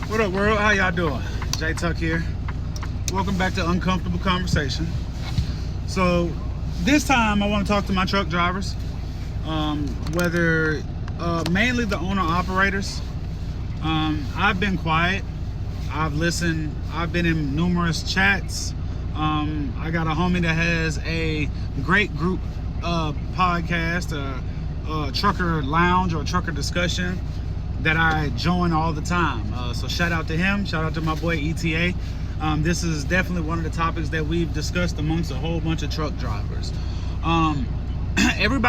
What up, world? How y'all doing? J Tuck here. Welcome back to Uncomfortable Conversation. So this time I want to talk to my truck drivers, whether mainly the owner operators. I've been quiet. I've listened. I've been in numerous chats. I got a homie that has a great group podcast, trucker lounge or trucker discussion that I join all the time. So shout out to him. Shout out to my boy ETA. This is definitely one of the topics that we've discussed amongst a whole bunch of truck drivers. Every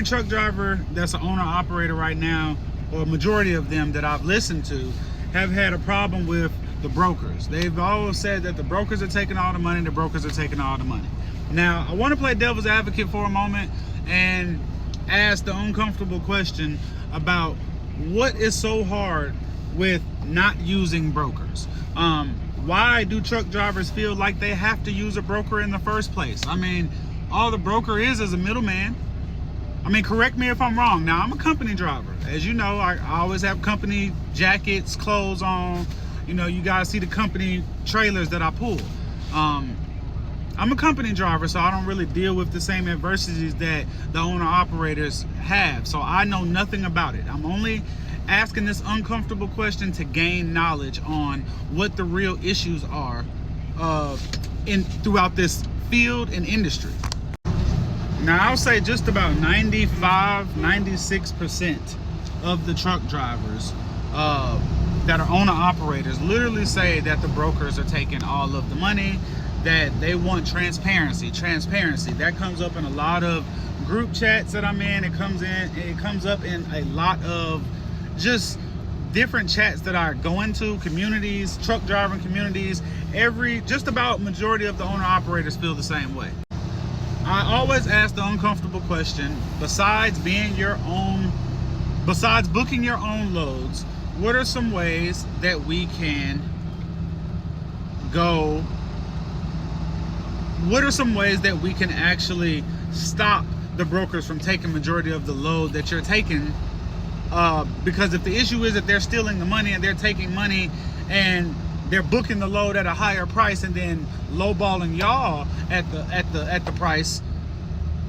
truck driver that's an owner operator right now, or majority of them that I've listened to, have had a problem with the brokers. They've always said that the brokers are taking all the money, the brokers are taking all the money. Now, I want to play devil's advocate for a moment and ask the uncomfortable question about what is so hard with not using brokers. Why do truck drivers feel like they have to use a broker in the first place? I mean, all the broker is a middleman. I mean, correct me if I'm wrong. Now, I'm a company driver. As you know, I always have company jackets, clothes on. You know, you guys see the company trailers that I pull. I'm a company driver, so I don't really deal with the same adversities that the owner-operators have. So I know nothing about it. I'm only asking this uncomfortable question to gain knowledge on what the real issues are throughout this field and industry. Now, I'll say just about 96% of the truck drivers that are owner-operators literally say that the brokers are taking all of the money, that they want transparency. That comes up in a lot of group chats that I'm in. It comes up in a lot of just different chats that I go into, communities, truck driving communities. Just about majority of the owner operators feel the same way. I always ask the uncomfortable question, besides booking your own loads, what are some ways that we can actually stop the brokers from taking majority of the load that you're taking? Because if the issue is that they're stealing the money and they're taking money and they're booking the load at a higher price and then lowballing y'all at the price,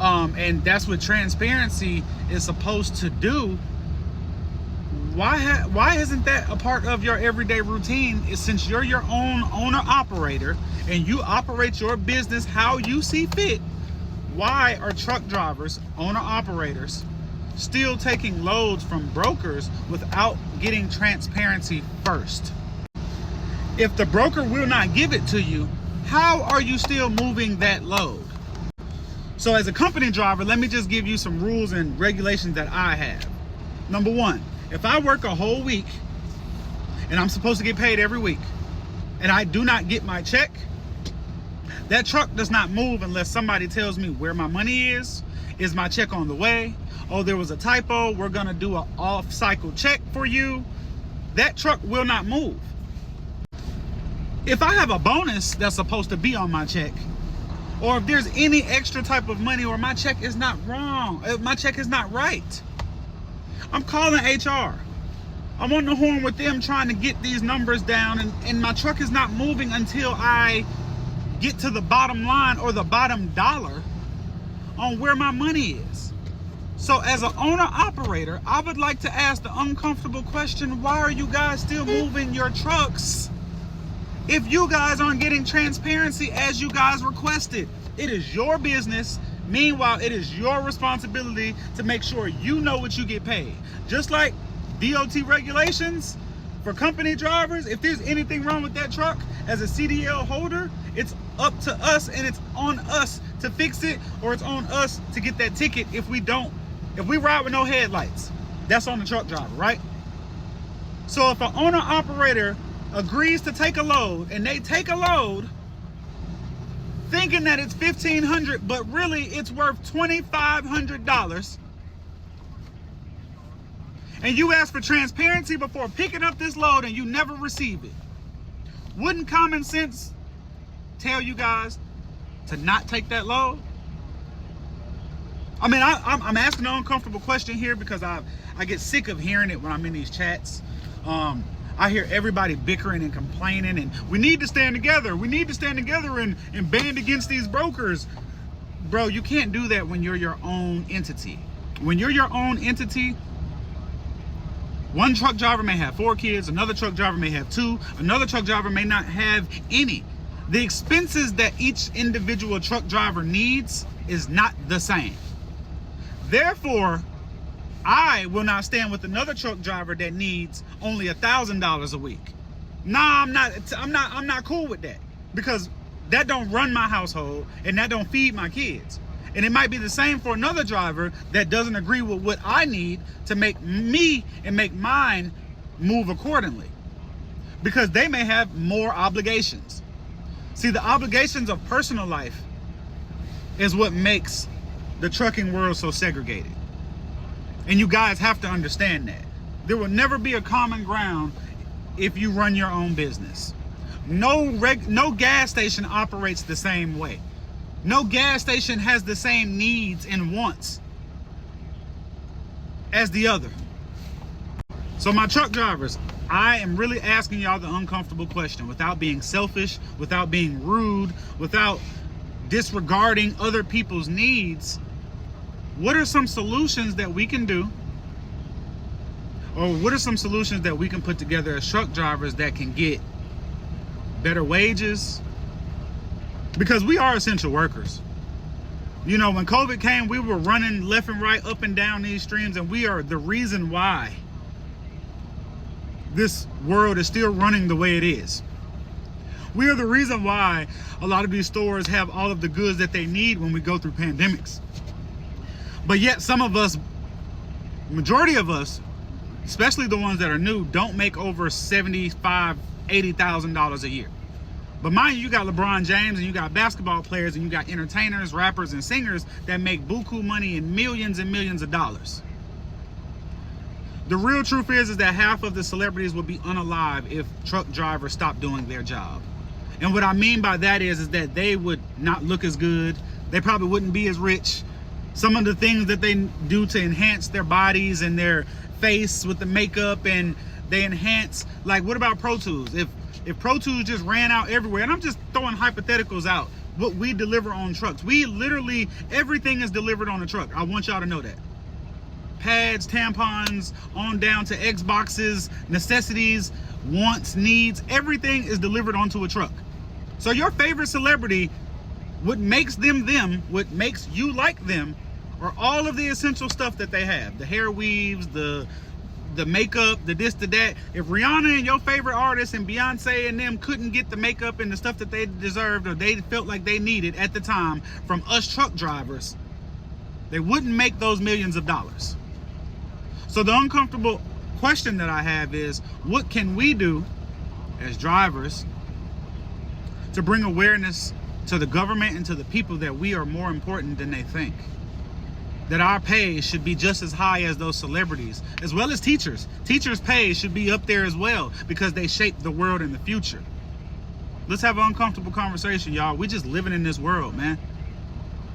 and that's what transparency is supposed to do. Why isn't that a part of your everyday routine? Since you're your own owner operator and you operate your business how you see fit, why are truck drivers, owner operators, still taking loads from brokers without getting transparency first? If the broker will not give it to you, how are you still moving that load? So as a company driver, let me just give you some rules and regulations that I have. Number one, if I work a whole week and I'm supposed to get paid every week and I do not get my check, that truck does not move unless somebody tells me where my money is my check on the way? Oh, there was a typo, we're gonna do an off-cycle check for you. That truck will not move. If I have a bonus that's supposed to be on my check, or if there's any extra type of money, or my check is not wrong, my check is not right, I'm calling HR. I'm on the horn with them trying to get these numbers down, and my truck is not moving until I get to the bottom line or the bottom dollar on where my money is. So as an owner operator, I would like to ask the uncomfortable question, why are you guys still moving your trucks if you guys aren't getting transparency as you guys requested? It is your business. Meanwhile, it is your responsibility to make sure you know what you get paid. Just like DOT regulations for company drivers, if there's anything wrong with that truck as a CDL holder, it's up to us and it's on us to fix it, or it's on us to get that ticket if we ride with no headlights. That's on the truck driver, right? So if an owner operator agrees to take a load and they take a load thinking that it's $1,500, but really it's worth $2,500, and you ask for transparency before picking up this load and you never receive it, wouldn't common sense tell you guys to not take that load? I mean, I'm asking an uncomfortable question here because I get sick of hearing it when I'm in these chats. I hear everybody bickering and complaining, and we need to stand together. We need to stand together and band against these brokers. Bro, you can't do that when you're your own entity. When you're your own entity, one truck driver may have 4 kids, another truck driver may have 2, another truck driver may not have any. The expenses that each individual truck driver needs is not the same. Therefore, I will not stand with another truck driver that needs only $1,000 a week. Nah, I'm not cool with that, because that don't run my household and that don't feed my kids. And it might be the same for another driver that doesn't agree with what I need to make me and make mine move accordingly, because they may have more obligations. See, the obligations of personal life is what makes the trucking world so segregated. And you guys have to understand that. There will never be a common ground if you run your own business. No gas station operates the same way. No gas station has the same needs and wants as the other. So my truck drivers, I am really asking y'all the uncomfortable question, without being selfish, without being rude, without disregarding other people's needs. What are some solutions that we can do? Or what are some solutions that we can put together as truck drivers that can get better wages? Because we are essential workers. You know, when COVID came, we were running left and right, up and down these streams, and we are the reason why this world is still running the way it is. We are the reason why a lot of these stores have all of the goods that they need when we go through pandemics. But yet some of us, majority of us, especially the ones that are new, don't make over $75,000, $80,000 a year. But mind you, you got LeBron James, and you got basketball players, and you got entertainers, rappers, and singers that make buku money and millions of dollars. The real truth is that half of the celebrities would be unalive if truck drivers stopped doing their job. And what I mean by that is that they would not look as good. They probably wouldn't be as rich. Some of the things that they do to enhance their bodies and their face with the makeup, and they enhance, like, what about Pro Tools? If Pro Tools just ran out everywhere, and I'm just throwing hypotheticals out, what we deliver on trucks, we literally, everything is delivered on a truck. I want y'all to know that. Pads, tampons, on down to Xboxes, necessities, wants, needs, everything is delivered onto a truck. So your favorite celebrity, what makes them them, what makes you like them, are all of the essential stuff that they have. The hair weaves, the makeup, the this, the that. If Rihanna and your favorite artists and Beyonce and them couldn't get the makeup and the stuff that they deserved or they felt like they needed at the time from us truck drivers, they wouldn't make those millions of dollars. So the uncomfortable question that I have is, what can we do as drivers to bring awareness to the government and to the people that we are more important than they think? That our pay should be just as high as those celebrities, as well as teachers. Teachers' pay should be up there as well, because they shape the world in the future. Let's have an uncomfortable conversation, y'all. We're just living in this world, man.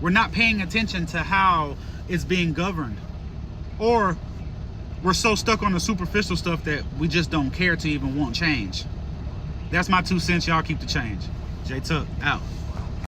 We're not paying attention to how it's being governed. Or we're so stuck on the superficial stuff that we just don't care to even want change. That's my 2 cents. Y'all keep the change. J Tuck out.